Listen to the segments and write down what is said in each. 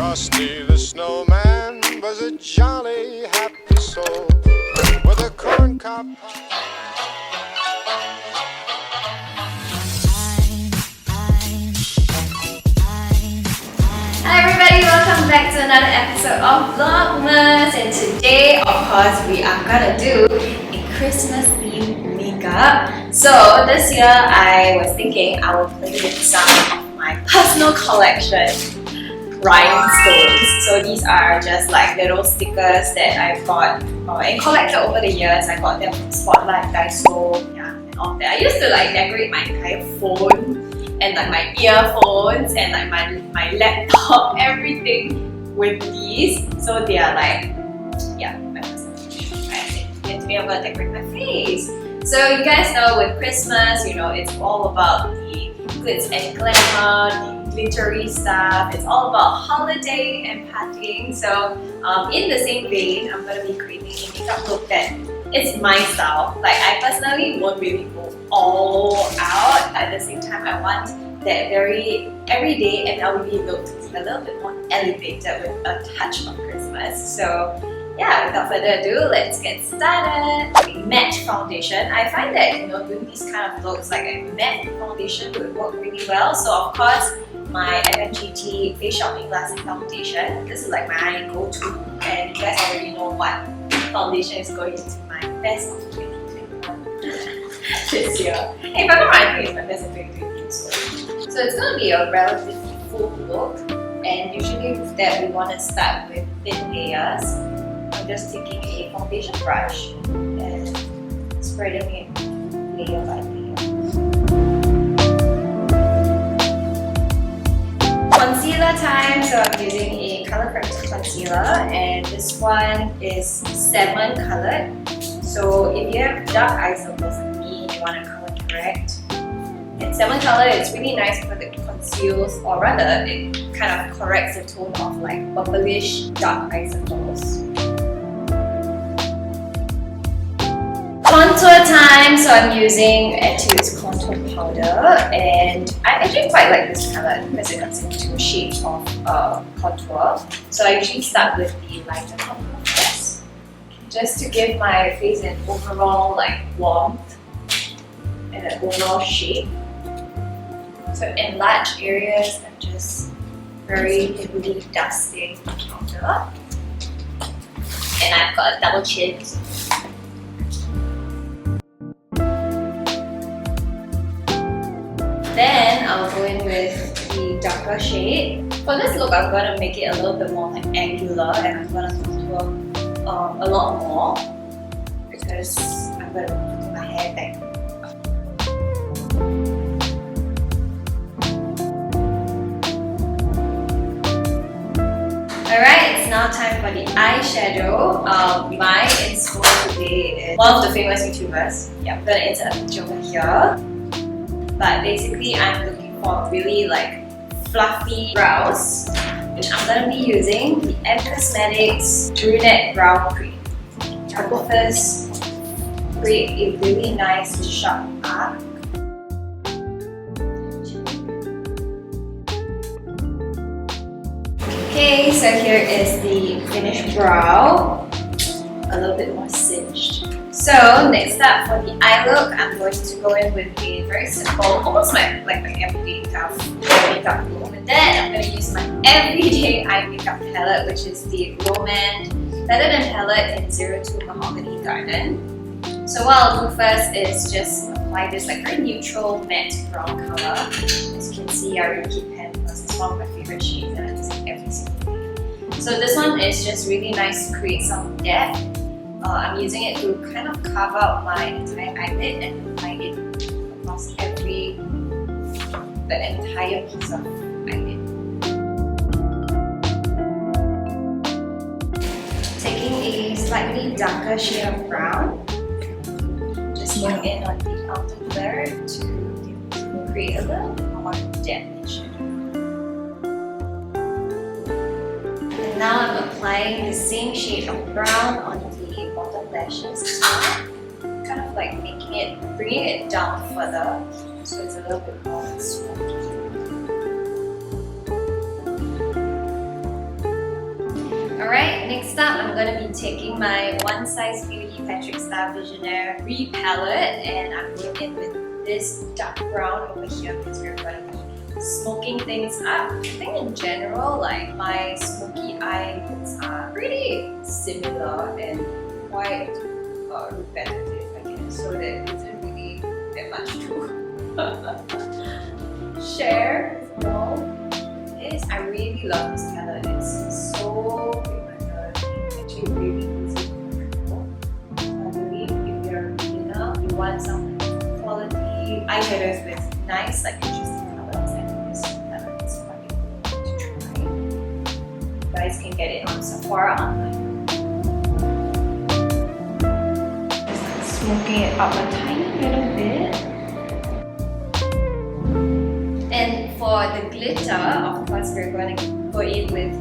Frosty the Snowman was a jolly, happy soul with a corncob pie. Hi everybody, welcome back to another episode of Vlogmas, and today of course we are gonna do a Christmas themed makeup. So this year I was thinking I will play with some of my personal collection Rhinestones. So these are just like little stickers that I bought and collected over the years. I got them from Spotlight, Daiso, and all that. I used to like decorate my entire phone and like my earphones and like my laptop, everything with these. So they are like, my personal collection, right? And today I'm gonna decorate my face. So you guys know with Christmas, it's all about the glitz and glamour, the glittery stuff. It's all about holiday and partying. So in the same vein, I'm going to be creating a makeup look that is my style. Like I personally won't really go all out. At the same time, I want that very everyday and everyday look to be a little bit more elevated with a touch of Christmas. So yeah, without further ado, let's get started. Matte foundation. I find that doing these kind of looks, like a matte foundation would work really well. So of course, my FMGT Face Shopping Lasting Foundation. This is like my go-to, and you guys already know what foundation is going into my best of 2021 this year. Hey, if I'm not wrong, I think it's my best of 2022. So it's going to be a relatively full look, and usually with that we want to start with thin layers. I'm just taking a foundation brush and spreading it layer by layer. Concealer time, so I'm using a color corrector concealer, and this one is salmon colored. So if you have dark eye circles like me, you want to color correct. And salmon color is really nice because it conceals, or rather it kind of corrects the tone of like purplish dark eye circles. Contour time, so I'm using Etude's contour powder, and I actually quite like this color because it comes in two shades of contour. So I usually start with the lighter contour first, just to give my face an overall like warmth and an overall shape. So in large areas, I'm just very heavily dusting the powder, and I've got a double chin. Then I'll go in with the darker shade. For this look, I'm going to make it a little bit more like angular, and I'm going to contour a lot more because I'm going to put my hair back. Alright, it's now time for the eyeshadow. My inspo today is one of the famous YouTubers. I'm going to insert a picture over here. But basically, I'm looking for really like fluffy brows, which I'm going to be using the M Cosmetics Brunette Brow Cream. I will first create a really nice sharp arc. Okay, so here is the finished brow, a little bit more cinched. So next up for the eye look, I'm going to go in with a very simple, almost like my everyday kind of makeup look. With that, I'm going to use my everyday eye makeup palette, which is the Roman Better Than palette in 02 Mahogany Garden. So what I'll do first is just apply this like very neutral matte brown color. As you can see, I really keep pen because it's one of my favorite shades and I use it every single day. So this one is just really nice to create some depth. I'm using it to kind of carve out my entire eyelid and apply it across the entire piece of eyelid. Taking a slightly darker shade of brown, just going in on the outer layer to create a little bit more depth. And now I'm applying the same shade of brown on the bottom lashes as well, kind of like bringing it down further so it's a little bit more smooth. Alright, next up I'm going to be taking my One Size Beauty Patrick Star Visionaire palette, and I'm going in with this dark brown over here because we're going to be smoking things up. I think in general, like my smoky eyes are pretty similar and quite repetitive, I guess, so that it isn't really that much to share with you all. I really love this palette. It's so pigmented. It's actually really easy to control. So I believe if you're a beginner, you want some quality eyeshadows with nice, like interesting colors, I think this palette is quite good to try. You guys can get it on Sephora online. Just like smoking it up a tiny little bit. And for the glitter, of course, we're going to go in with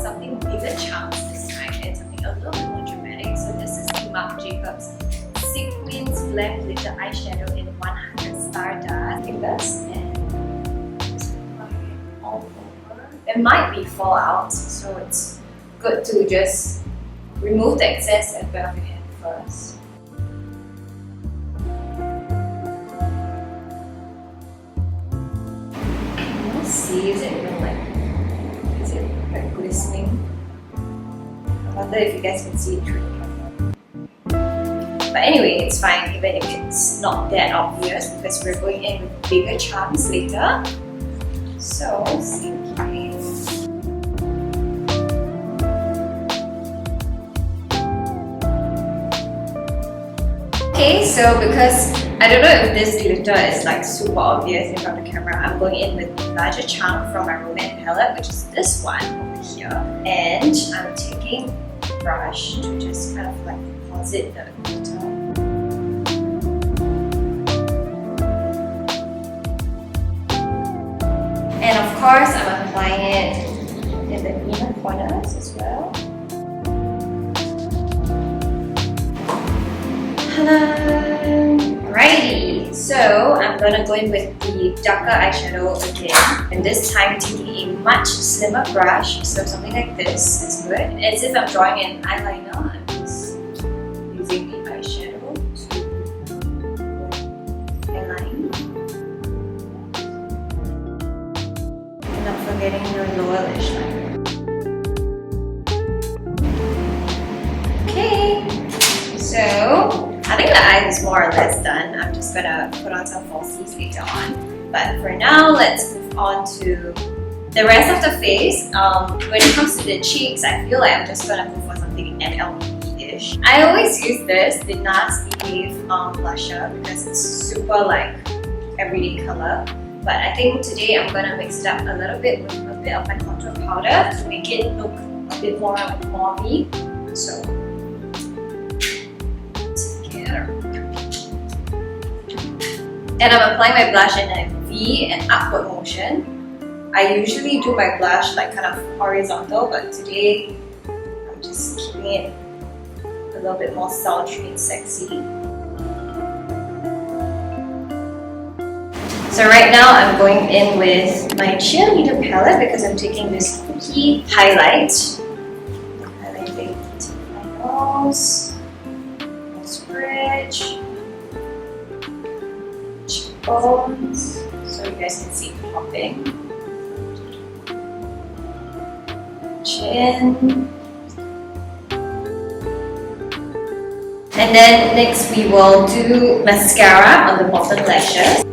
something bigger chunks this time and something a little bit more dramatic. So this is the Marc Jacobs Sequins Glam Glitter Eyeshadow in 100 Stardust. And just apply it all over. There might be fallout, so it's good to just remove the excess at the back of your hand first. See, is it even like glistening? I wonder if you guys can see it through the camera. But anyway, it's fine even if it's not that obvious because we're going in with bigger chunks later. So, sinking. Okay, so because I don't know if this glitter is like super obvious in front of the camera, I'm going in with the larger chunk from my Romance palette, which is this one over here. And I'm taking a brush to just kind of like deposit the glitter. And of course, I'm applying it in the inner corners as well. Alrighty, so I'm gonna go in with the darker eyeshadow again, and this time taking a much slimmer brush, so something like this is good. As if I'm drawing an eyeliner, I'm just using the eyeshadow to align. And not forgetting the lower lash line. Okay, so I think the eyes is more or less done. I'm just gonna put on some falsies later on. But for now, let's move on to the rest of the face. When it comes to the cheeks, I feel like I'm just gonna go for something NLP-ish. I always use this, the NARS Behave blusher, because it's super like everyday color. But I think today I'm gonna mix it up a little bit with a bit of my contour powder to make it look a bit more mauvey. So. And I'm applying my blush in a V and upward motion. I usually do my blush like kind of horizontal, but today I'm just keeping it a little bit more sultry and sexy. So right now I'm going in with my Cheekleader palette because I'm taking this cookie highlight. Highlighting my nose, nose bridge, cheekbones, so you guys can see it popping. Chin. And then next we will do mascara on the bottom lashes.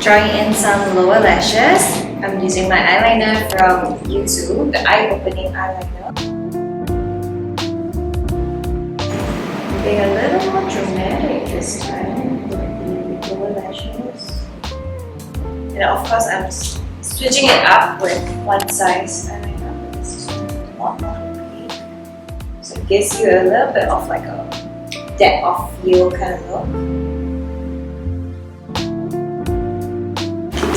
Drawing in some lower lashes. I'm using my eyeliner from Yuzu, the eye-opening eyeliner. Being a little more dramatic this time with the lower lashes. And of course I'm switching it up with One Size eyeliner. This is a lot more opaque. So it gives you a little bit of like a depth of field kind of look.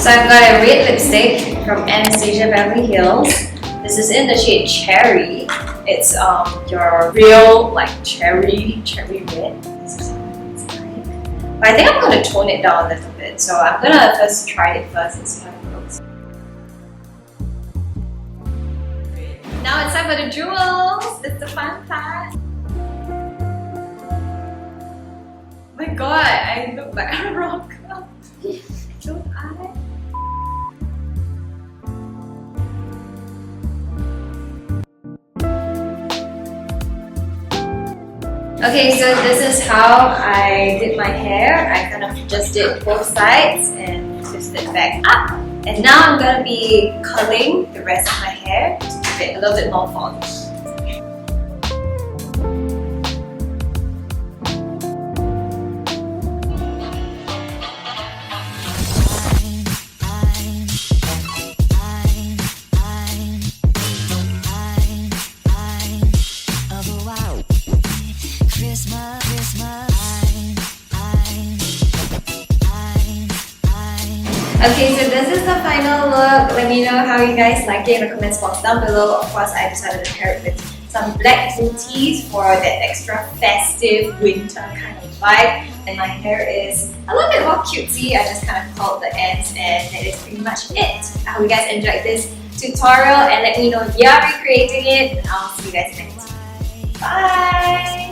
So I've got a red lipstick from Anastasia Beverly Hills. This is in the shade Cherry. It's your real like cherry red. This is what it's like. But I think I'm going to tone it down a little bit. So I'm going to first try it first and see how it looks. now it's time for the jewels. It's the fun part. Oh my god, I look like a rocker. Don't I? Okay, so this is how I did my hair. I kind of just did both sides and twisted back up. And now I'm gonna be curling the rest of my hair to give it a little bit more volume. Okay, so this is the final look. Let me know how you guys like it in the comments box down below. Of course, I decided to pair it with some black booties for that extra festive winter kind of vibe. And my hair is a little bit more cutesy. I just kind of curled the ends and that is pretty much it. I hope you guys enjoyed this tutorial and let me know if you are recreating it. And I'll see you guys next time. Bye!